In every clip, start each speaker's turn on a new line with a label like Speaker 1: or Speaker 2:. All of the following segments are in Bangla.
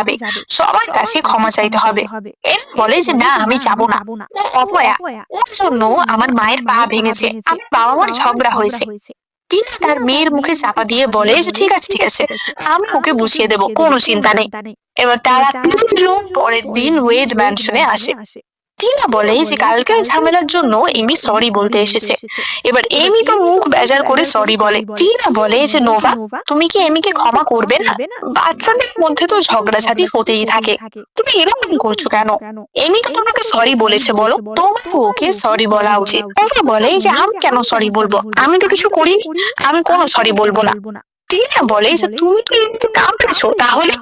Speaker 1: যাবে, সবার কাছে ক্ষমা চাইতে হবে। এম বলে যে না আমি যাব না, ও অপয়া, ওর জন্য আমার মায়ের পা ভেঙেছে, আমার বাবা মার ঝগড়া হয়েছে। টিনা তার মেয়ের মুখে চাপা দিয়ে বলে যে ঠিক আছে ঠিক আছে, আমি ওকে বুঝিয়ে দেবো, কোনো চিন্তা নেই। এবার তারা তিনজন পরের দিন ওয়েড ম্যানশনে আসে। টিনা বলে যে কালকের ঝামেলার জন্য এমি সরি বলতে এসেছে। এবার এমি তো মুখ বেজার করে সরি বলে। টিনা বলে যে নোভা, তুমি কি এমিকে ক্ষমা করবে না? বাচ্চাদের মধ্যে তো ঝগড়াঝাটি হতেই থাকে, তুমি এরকম করছো কেন? এমি তো তোমাকে সরি বলেছে, বলো তোমার ওকে সরি বলা উচিত। নোভা বলে যে আমি কেন সরি বলবো, আমি তো কিছু করিনি, আমি কোনো সরি বলবো না। টিনা বলে যে তুমি কি এমিকে কামড়েছো তাহলে?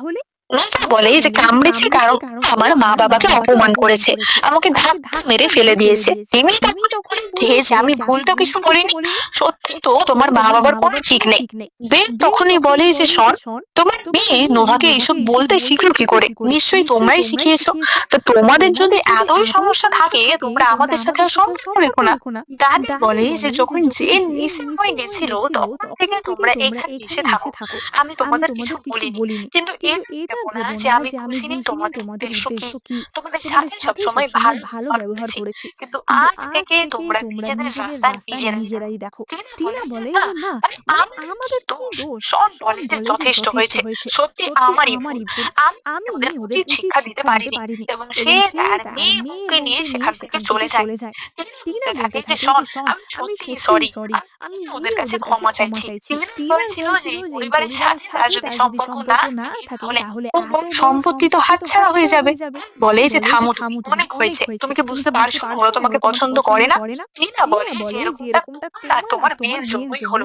Speaker 1: নোভা বলে যে কামড়েছে কারণ আমার মা বাবাকে অপমান করেছে, আমাকে ধাক্কা মেরে ফেলে দিয়েছে। এমি তখন বলে যে আমি ভুল তো কিছু করিনি, সত্যি তো তোমার মা বাবার কোনো ঠিক নেই। বেন তখনই বলে যে শোন, তোমার মেয়ে নোভাকে এইসব বলতে শিখলো কি করে? নিশ্চয়ই তোমরাই শিখিয়েছো। তো তোমাদের যদি এতই সমস্যা থাকে তোমরা আমাদের সাথে আর সম্পর্ক রেখো না। দাদি বলে যে যখন জেন মিসিং হয়ে গেছিল তখন থেকে তোমরা এখানে এসে থাকো, আমি তোমাদের কিছু বলিনি, কিন্তু এটা ভেবো না যে আমি বুঝিনি তোমাদের উদ্দেশ্য কি। তোমাদের সাথে সবসময় ভালো ব্যবহার করেছি, কিন্তু আজ থেকে তোমরা নিজেদের রাস্তা নিজেরাই দেখো। টিনা বলে যে না, আরে আমাদের কি দোষ? শন বলে যে যথেষ্ট হয়েছে, সত্যি আমারই ভুল। আমি ওদের উচিত শিক্ষা দিতে পারিনি। এবং সে তার মেয়ে বউকে নিয়ে সেখান থেকে চলে যায়। টিনা বলতে থাকে যে শন, আমি সত্যিই সরি, আমি ওদের কাছে ক্ষমা চাইছি। টিনা বলেছিল যে এই পরিবারের সাথে তার যদি সম্পর্ক না থাকে তাহলে এত বড় সম্পত্তি তো হাতছাড়া হয়ে যাবে। বলে যে থামো তুমি, অনেক হয়েছে, তুমি কি বুঝতে পারছো না ওরা তোমাকে পছন্দ করে না? টিনা বলে যে এরকমটা তোমার আর তোমার মেয়ের জন্যই হলো,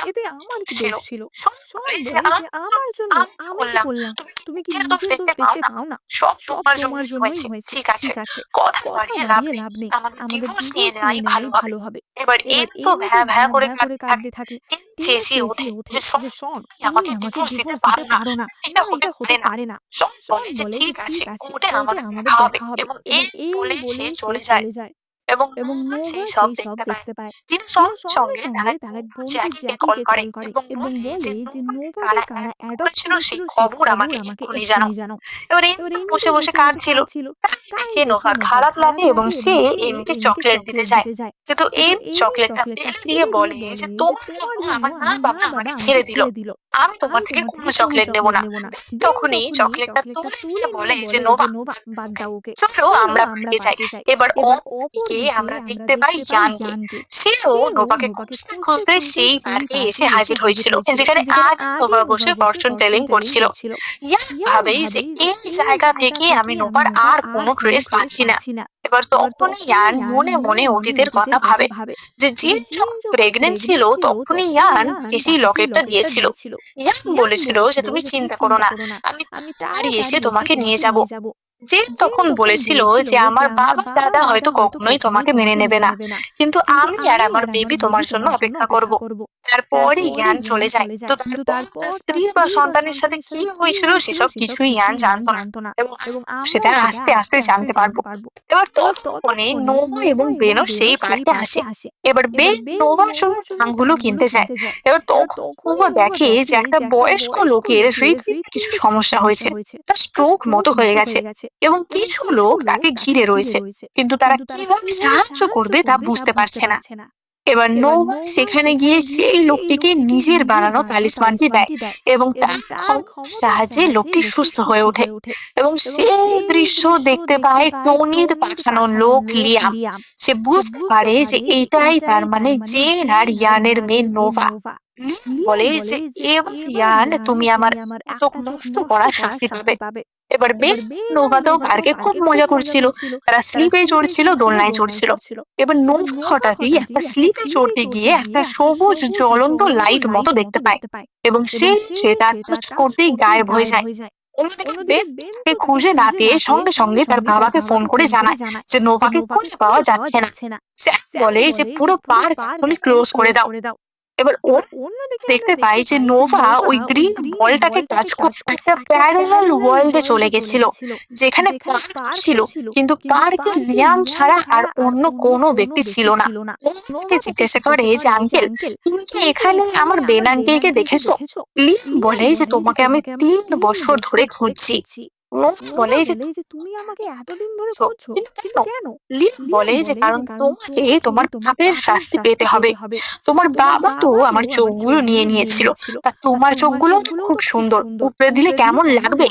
Speaker 1: এতে আমার কি দোষ ছিল? শন বলে যে আমার জন্য আমি কি করলাম? তুমি কি নিজের দোষ দেখতে পাও না? সব তোমার জন্যই হয়েছে। ঠিক আছে, কথা বাড়িয়ে লাভ নেই, আমাদের ডিভোর্স নিয়ে নেওয়াই ভালো হবে। এবার এম তো ভ্যা ভ্যা করে কাঁদতে থাকে। চেঁচিয়ে ওঠে যে শন, তুমি আমাকে ডিভোর্স দিতে পারো না, এটা হতে পারে না। শন বলে যে ঠিক আছে, কোর্টে আমাদের দেখা হবে। এবং এই বলে সে চলে যায়। এবং নোভা সেই সব দেখতে পায়। তিনি সঙ্গে সঙ্গে তার বন্ধু জ্যাকিকে কল করে এবং বলে যে নোভাকে কারা অ্যাডপ্ট করেছিল সেই খবর আমাকে এক্ষুনি জানাও। এবার এম তো বসে বসে কাঁদছিল, তাই দেখে নোভার খারাপ লাগে এবং সে এমকে চকলেট দিতে যায়। কিন্তু এম চকলেটটা ফেলে দিয়ে বলে যে তোমার জন্য আমার মা বাবা আমাকে ছেড়ে দিল, আমি তোমার থেকে কোনো চকলেট নেব না। তখনই চকলেটটা তুলে নিয়ে বলে যে নোভা বাদ দাও ওকে, চলো আমরা বাড়িতে যাই। এবার অপরদিকে আমরা দেখতে পাই ইয়ানকে। সেও নোভাকে খুঁজতে খুঁজতে সেই পার্কে এসে হাজির হয়েছিল, যেখানে আগে নোভা বসে ফরচুন টেলিং করছিল। ইয়ান ভাবেই যে এই জায়গা থেকে আমি নোভার আর কোনো ট্রেস পাচ্ছি না। এবার তখন ইয়ান মনে মনে অতীতের কথা ভাবে, যে যখন প্রেগনেন্ট ছিল তখনই ইয়ান সেই লকেটটা দিয়েছিল। ইয়ান বলেছিল যে তুমি চিন্তা করো না, আমি তাড়াতাড়ি এসে তোমাকে নিয়ে যাব। যে তখন বলেছিল যে আমার বাবা দাদা হয়তো কখনোই তোমাকে মেনে নেবে না, কিন্তু আমি আর আমার বেবি তোমার জন্য অপেক্ষা করব। তারপরে ইয়ান চলে যায়। তো তারপর স্ত্রী বা সন্তানের সাথে কি হয়েছিল সেসব কিছুই ইয়ান জানতো না, এবং সেটা আস্তে আস্তে জানতে পারবো। এবার ততক্ষণে নোভা এবং বেনও সেই পার্কে আসে। এবার বেন নোভার সঙ্গে আঙ্গুলো কিনতে যায়। এবার তখন নোভা দেখে যে একটা বয়স্ক লোকের হৃদপিণ্ডে কিছু সমস্যা হয়েছে, তার স্ট্রোক মতো হয়ে গেছে এবং কিছু লোক তাকে ঘিরে রয়েছে, কিন্তু তারা কিভাবে সাহায্য করবে তা বুঝতে পারছে না। এবার নোভা সেখানে গিয়ে সেই লোকটিকে নিজের বানানো তালিসমানটি দেয় এবং তার ক্ষমতার সাহায্যে লোকটি সুস্থ হয়ে ওঠে। এবং সেই দৃশ্য দেখতে পায় টনির পাঠানো লোক লিয়াম। সে বুঝতে পারে যে এটাই তার মানে জেন আর ইয়ানের মেয়ে নোভা। বলে যে এবার ইয়ান তুমি আমার চোখ নষ্ট করার শাস্তি পাবে। এবার বেন নোভাতেও পার্কে খুব মজা করছিল, তারা স্লিপে চড়ছিল, দোলনায় চড়ছিল। এবার নোভা হঠাৎই একটা স্লিপে চড়তে গিয়ে একটা সবুজ জ্বলন্ত লাইট মতো দেখতে পায় এবং সে সেটা টাচ করতেই গায়েব হয়ে যায়। অন্যদিকে বেন তাকে খুঁজে না পেয়ে সঙ্গে সঙ্গে তার বাবাকে ফোন করে জানায় যে নোভাকে খুঁজে পাওয়া যাচ্ছে না। জ্যাক বলে যে পুরো পার্ক এখনই ক্লোজ করে দাও। এবার অন্যদিকে দেখতে পাই যে নোভা ওই গ্রিন বলটাকে টাচ করে একটা প্যারালাল ওয়ার্ল্ডে চলে গেছিল, যেখানে পার্ক ছিল, কিন্তু পার্কে লিয়াম ছাড়া আর অন্য কোনো ব্যক্তি ছিল না। নোভাকে জিজ্ঞাসা করে যে আঙ্কেল, তুমি কি এখানে আমার বেন আঙ্কেলকে দেখেছো? লিয়াম বলে যে তোমাকে আমি 3 বছর ধরে খুঁজছি। নোভা বলে যে তুমি আমাকে এতদিন ধরে খুঁজছো, কিন্তু কেন? লিয়াম বলে যে কারণ তোমাকে তোমার পাপের শাস্তি পেতে হবে। তোমার বাবা তো আমার চোখগুলো নিয়ে নিয়েছিল, তা তোমার চোখগুলো তো খুব সুন্দর, উপরে দিলে কেমন লাগবে?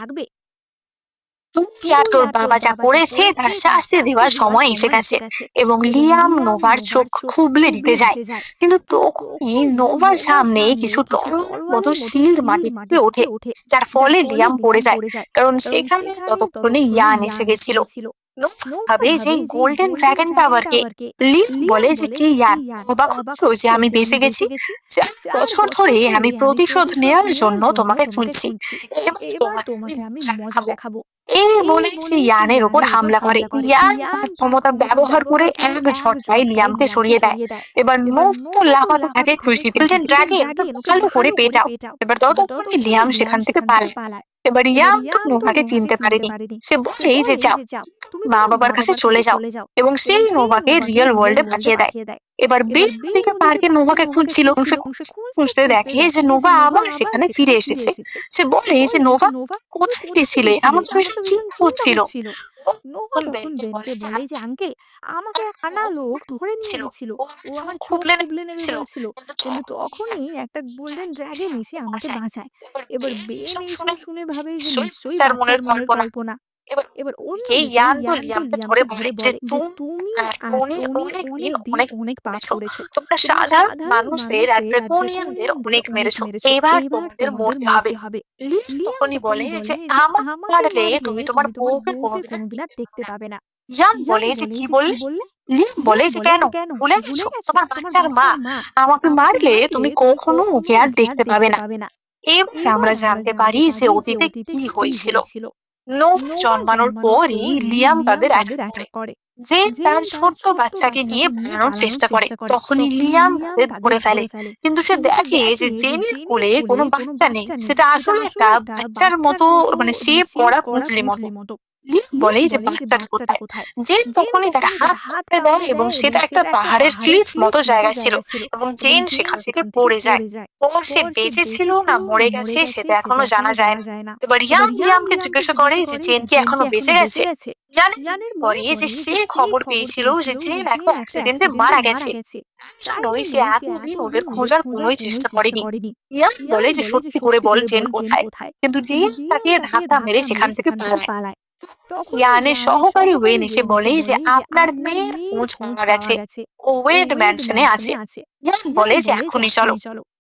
Speaker 1: তুমি আর তোর বাবা যা করেছে তার শাস্তি দেওয়ার সময় এসে গেছে। এবং লিয়াম নোভার চোখ খুবলে দিতে যায়, কিন্তু তখনই নোভার সামনে কিছু তরলের মতো শিল্ড মাটি থেকে ওঠে, যার ফলে লিয়াম পড়ে যায়, কারণ সেখানে ততক্ষণে ইয়ান এসে গেছিল। নোভা ভাবে যে গোল্ডেন ড্রাগনটা আবার কে? লিয়াম বলে যে কি ইয়ান, অবাক হচ্ছো যে আমি বেঁচে গেছি? 4 বছর ধরে আমি প্রতিশোধ নেওয়ার জন্য তোমাকে খুঁজছি, এবার তোমাকে আমি মজা দেখাবো। এই বলে সে ইয়ানের ওপর হামলা করে। ইয়ান তার ক্ষমতা ব্যবহার করে এক ঝটকায় লিয়ামকে সরিয়ে দেয়। এবার নোভা লাফাতে থাকে খুশিতে যে ড্রাগন ভালো করে পেটাও। এবার ততক্ষণে লিয়াম সেখান থেকে পালায়। এবার ইয়াম তো নোভাকে চিনতে পারেনি। সে বলে যে যাও, তুমি মা বাবার কাছে চলে যাও, এবং সেই নোভাকে রিয়েল ওয়ার্ল্ডে পাঠিয়ে দেয়। এবার বেন ওদিকে পার্কে নোভাকে খুঁজছিল। সে খুঁজতে দেখে যে নোভা আবার সেখানে ফিরে এসেছে। সে বলে যে নোভা, কোথায় গেছিলে? আমার তো ভীষণ চিন্তা হচ্ছিল। তখন বেনকে বলে যে আঙ্কেল, আমাকে এক কানা লোক ধরে নিয়ে গেছিল। ও আমার চোখ খুবলে নেবে বলছিল, কিন্তু তখনই একটা গোল্ডেন ড্রাগন এসে আমাকে বাঁচায়। এবার বেন এইসব শুনে ভাবে যে নিশ্চয়ই বাচ্চার মনের কল্পনা। এবার অন্যদিকে ইয়ান তো লিয়ামকে ধরে বলে যে তুমি আর টনি অনেক পাপ করেছো। তোমরা সাধারণ মানুষদের আর ড্রাকোনিয়ানদের অনেক মেরেছো। এবার তোমাদের মরতে হবে। লিয়াম তখনই বলে যে আমাকে মারলে তুমি তোমার বউকে কোনোদিন আর দেখতে পাবে না। ইয়ান বলে যে কি বললে? লিয়াম বলে যে কেন, ভুলে গেছো? তোমার বাচ্চার মা আমাকে মারলে তুমি কখনো ওকে আর দেখতে পাবে না। এবার আমরা জানতে পারি যে অতীতে কি হয়েছিল। নোভা জন্মানোর পরই লিয়াম তাদের অ্যাটাক করে। জেন তার ছোট্ট বাচ্চাকে নিয়ে পালানোর চেষ্টা করে, তখনই লিয়াম তাদের ধরে ফেলে। কিন্তু সে দেখে যে জেনের কোলে কোনো বাচ্চা নেই। সেটা আসলে একটা বাচ্চার মতো, মানে সে পড়া পুঁটলির মতো। লিয়াম বলে যে বাচ্চাটা কোথায়? জেন তখনই তার হাত কামড়ে দেয়, এবং সেটা একটা পাহাড়ের ক্লিফ মতো জায়গা ছিল, এবং জেন সেখান থেকে পড়ে যায়। তো সে বেঁচে ছিল না মরে গেছে সেটা এখনো জানা যায় না। এবার ইয়ান লিয়ামকে জিজ্ঞাসা করে যে জেন কি এখনো বেঁচে গেছে? ইয়ানের বলে যে সে খবর পেয়েছিল যে জেন একটা অ্যাক্সিডেন্টে মারা গেছে, জন্যই সে এতদিন ওদের খোঁজার কোনোই চেষ্টা করেনি। ইয়ান বলে যে সত্যি করে বল জেন কোথায়? কিন্তু জেন তাকে ধাক্কা মেরে সেখান থেকে পালায়। ইয়ানের সহকারী ওয়েন এসে বলে যে আপনার মেয়ের খোঁজ পাওয়া গেছে, ও ওয়েড ম্যানশনে আছে। ইয়ান বলে যে এখনই চলো।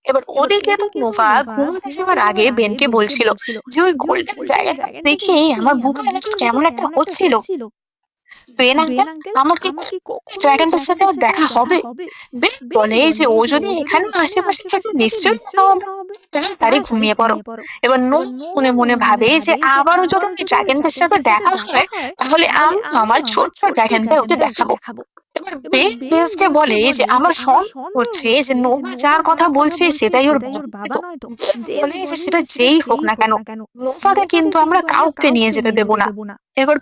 Speaker 1: এবার ওদিকে তো নোভা ঘুমাতে যাওয়ার আগে বেনকে বলছিল যে ওই গোল্ডেন ড্রাগনটা দেখে আমার বুকের ভেতর কেমন একটা হচ্ছিল। বেন আঙ্কেল, আমাকে ড্রাগনটার সাথে ওর দেখা হবে? বেন বলে যে ও যদি এখানে আশেপাশে থাকে নিশ্চয়ই দেখা হবে, তাড়াতাড়ি ঘুমিয়ে পড়ো। এবার নোভা মনে মনে ভাবে যে আবারও যদি ওই ড্রাগনটার সাথে দেখা হয় তাহলে আমি আমার ছোট্ট ড্রাগনটা ওকে দেখাবো। এবার বেন ডেভকে বলে যে আমার সন্দেহ হচ্ছে যে নোভা যার কথা বলছে সেটাই ওর বাবা নয়তো। বলে যে সেটা যেই হোক না কেন, নোভাকে কিন্তু আমরা কাউকে নিয়ে যেতে দেব না। এবার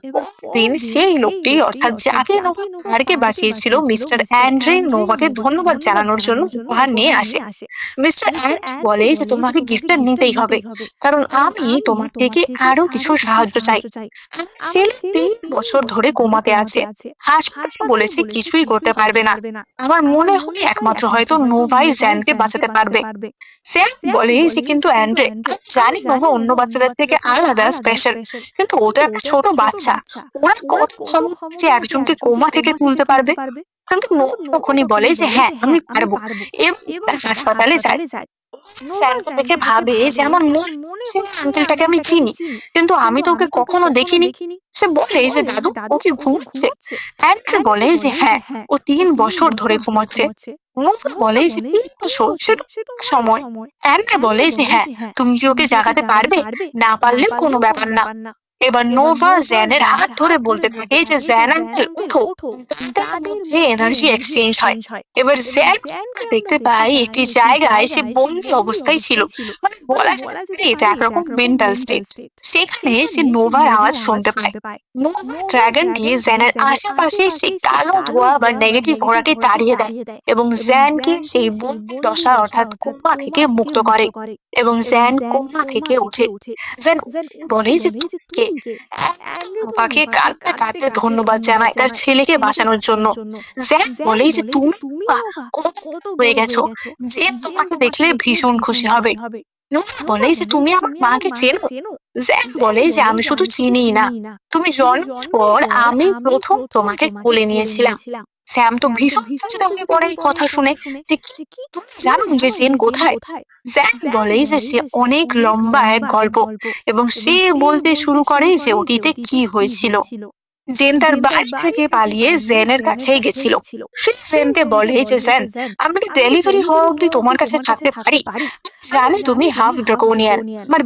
Speaker 1: দিন সেই লোকটি, অর্থাৎ যাকে নোভা পার্কে বাঁচিয়েছিল, মিস্টার অ্যান্ড্রে নোভাকে ধন্যবাদ জানানোর জন্য উপহার নিয়ে আসে। মিস্টার অ্যান্ড বলে যে তোমাকে গিফটটা নিতেই হবে, কারণ আমি তোমার থেকে আরো কিছু সাহায্য চাই। ছেলে 3 বছর ধরে কোমাতে আছে, হাসপাতালে বলেছে কিছুই করতে পারবে না। আমার মনে হয় একমাত্র হয়তো নোভাই জ্যানকে বাঁচাতে পারবে। স্যাম বলে যে কিন্তু অ্যান্ড্রে, জানি নোভা অন্য বাচ্চাদের থেকে আলাদা, স্পেশাল, কিন্তু ও তো একটা ছোট বাচ্চা। ওরা কত সম্ভব যে একজনকে কোমা থেকে তুলতে পারবে? কিন্তু নোভা তখনই বলে যে হ্যাঁ আমি পারবো, এবং হাসপাতালে যায়। স্যামকে দেখে ভাবে যে আমার মনে হয় আঙ্কেলটাকে আমি চিনি, কিন্তু আমি তো ওকে কখনো দেখিনি। সে বলে যে দাদু, ও কি ঘুমাচ্ছে? অ্যান্ড্রে বলে যে হ্যাঁ, ও 3 বছর ধরে ঘুমাচ্ছে। নোভা বলে যে 3 বছর, সেটা সময়। অ্যান্ড্রে বলে যে হ্যাঁ, তুমি কি ওকে জাগাতে পারবে? না পারলেও কোনো ব্যাপার না। এবার নোভা জ্যানের হাত ধরে বলতে থাকে যে জ্যান আঙ্কেল ওঠো, তাদের মধ্যে এনার্জি এক্সচেঞ্জ হয়। এবার জ্যান দেখতে পাই একটি জায়গায় সে বন্দি অবস্থায় ছিল, মানে বলা যেতে পারে এটা একরকম মেন্টাল স্টেট। সেখানে সে নোভার আওয়াজ শুনতে পায়। নোভা ড্রাগনটি জ্যানের আশেপাশে সেই কালো ধোঁয়া বা নেগেটিভ ওরাকে তাড়িয়ে দেয়, এবং জ্যানকে সেই বন্দি দশা অর্থাৎ কোমা থেকে মুক্ত করে, এবং জ্যান কোমা থেকে ওঠে। জ্যান বলে যে তুমি কে? নোভাকে কাঁদতে কাঁদতে ধন্যবাদ জানায় তার ছেলেকে বাঁচানোর জন্য। জ্যান বলে যে তুমি কত হয়ে গেছো, জেন তোমাকে দেখলে ভীষণ খুশি হবে। নোভা বলে যে তুমি আমার মাকে চেনো? জ্যাক বলে যে আমি শুধু চিনিই না, তুমি জন্মের পর আমি প্রথম তোমাকে কোলে নিয়েছিলাম। স্যাম তো ভীষণ চমকে পড়ে এই কথা শুনে যে তুমি জানো যে জেন কোথায়? জ্যাক বলে যে সে অনেক লম্বা এক গল্প, এবং সে বলতে শুরু করে যে অতীতে কি হয়েছিল। জেন তার বাড়ি থেকে পালিয়ে জেনের কাছেই গেছিল। সে জেনকে বলে যে জেন, আমি ডেলিভারি হওয়া অব্দি তোমার কাছে থাকতে পারি, জানি তুমি হাফ ড্রাকোনিয়ান, আমার